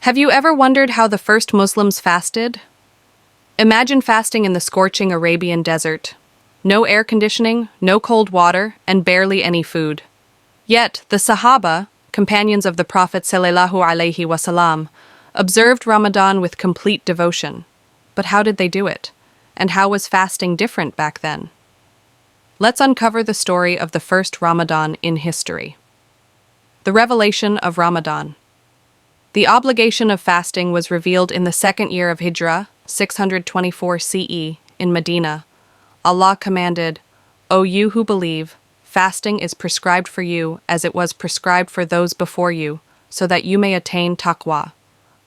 Have you ever wondered how the first Muslims fasted? Imagine fasting in the scorching Arabian desert. No air conditioning, no cold water, and barely any food. Yet, the Sahaba, companions of the Prophet sallallahu alaihi wasallam, observed Ramadan with complete devotion. But how did they do it? And how was fasting different back then? Let's uncover the story of the first Ramadan in history. The revelation of Ramadan. The obligation of fasting was revealed in the second year of Hijrah, 624 CE, in Medina. Allah commanded, "O you who believe, fasting is prescribed for you as it was prescribed for those before you, so that you may attain taqwa."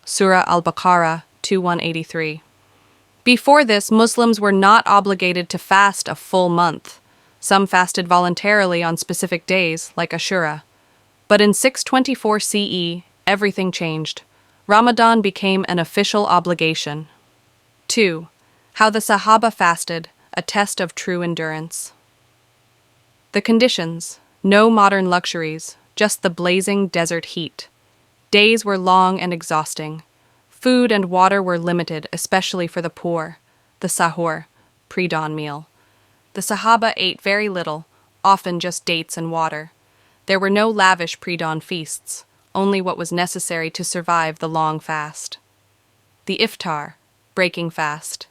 Surah Al-Baqarah 2183. Before this, Muslims were not obligated to fast a full month. Some fasted voluntarily on specific days, like Ashura. But in 624 CE, everything changed. Ramadan became an official obligation. 2. How the Sahaba fasted, a test of true endurance. The conditions: no modern luxuries, just the blazing desert heat. Days were long and exhausting. Food and water were limited, especially for the poor. The sahur, pre-dawn meal. The Sahaba ate very little, often just dates and water. There were no lavish pre-dawn feasts, only what was necessary to survive the long fast. The iftar, breaking fast.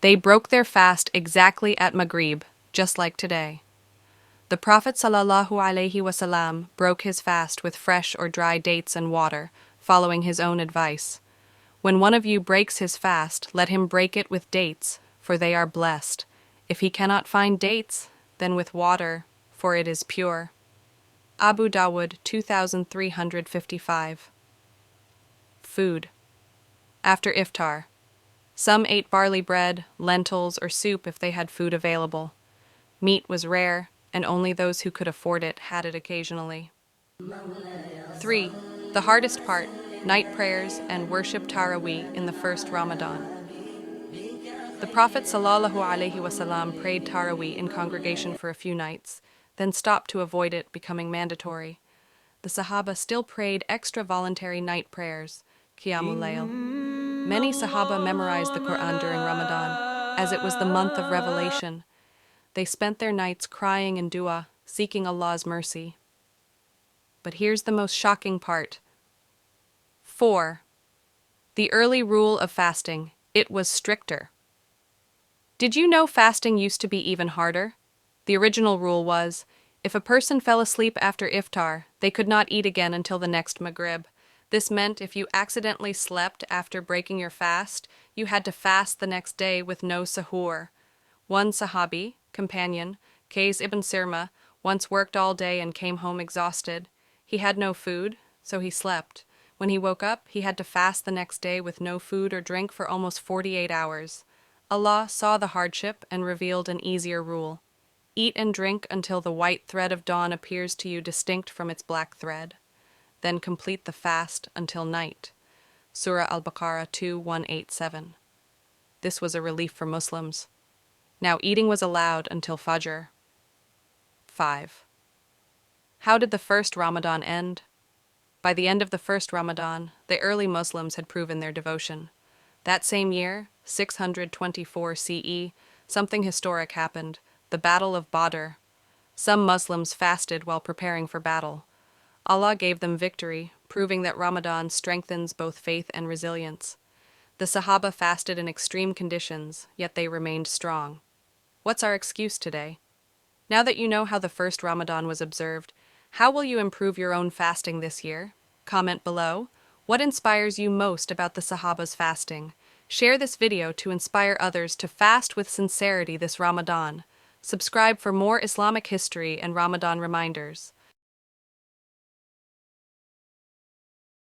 They broke their fast exactly at Maghrib, just like today. The Prophet sallallahu alaihi wasallam broke his fast with fresh or dry dates and water, following his own advice. When one of you breaks his fast, let him break it with dates, for they are blessed. If he cannot find dates, then with water, for it is pure. Abu Dawud 2355. Food. After iftar. Some ate barley bread, lentils, or soup if they had food available. Meat was rare, and only those who could afford it had it occasionally. 3. The hardest part, night prayers and worship Taraweeh in the first Ramadan. The Prophet sallallahu alaihi wasallam prayed Taraweeh in congregation for a few nights, then stopped to avoid it becoming mandatory. The Sahaba still prayed extra voluntary night prayers, Qiyamul Layl. Many Sahaba memorized the Quran during Ramadan, as it was the month of revelation. They spent their nights crying in dua, seeking Allah's mercy. But here's the most shocking part. 4. The early rule of fasting. It was stricter. Did you know fasting used to be even harder? The original rule was, if a person fell asleep after iftar, they could not eat again until the next Maghrib. This meant if you accidentally slept after breaking your fast, you had to fast the next day with no sahur. One Sahabi, companion, Qais ibn Sirma, once worked all day and came home exhausted. He had no food, so he slept. When he woke up, he had to fast the next day with no food or drink for almost 48 hours. Allah saw the hardship and revealed an easier rule. Eat and drink until the white thread of dawn appears to you distinct from its black thread. Then complete the fast until night. Surah Al-Baqarah 2187. This was a relief for Muslims. Now eating was allowed until Fajr. 5. How did the first Ramadan end? By the end of the first Ramadan, the early Muslims had proven their devotion. That same year, 624 CE, something historic happened, the Battle of Badr. Some Muslims fasted while preparing for battle. Allah gave them victory, proving that Ramadan strengthens both faith and resilience. The Sahaba fasted in extreme conditions, yet they remained strong. What's our excuse today? Now that you know how the first Ramadan was observed, how will you improve your own fasting this year? Comment below. What inspires you most about the Sahaba's fasting? Share this video to inspire others to fast with sincerity this Ramadan. Subscribe for more Islamic history and Ramadan reminders.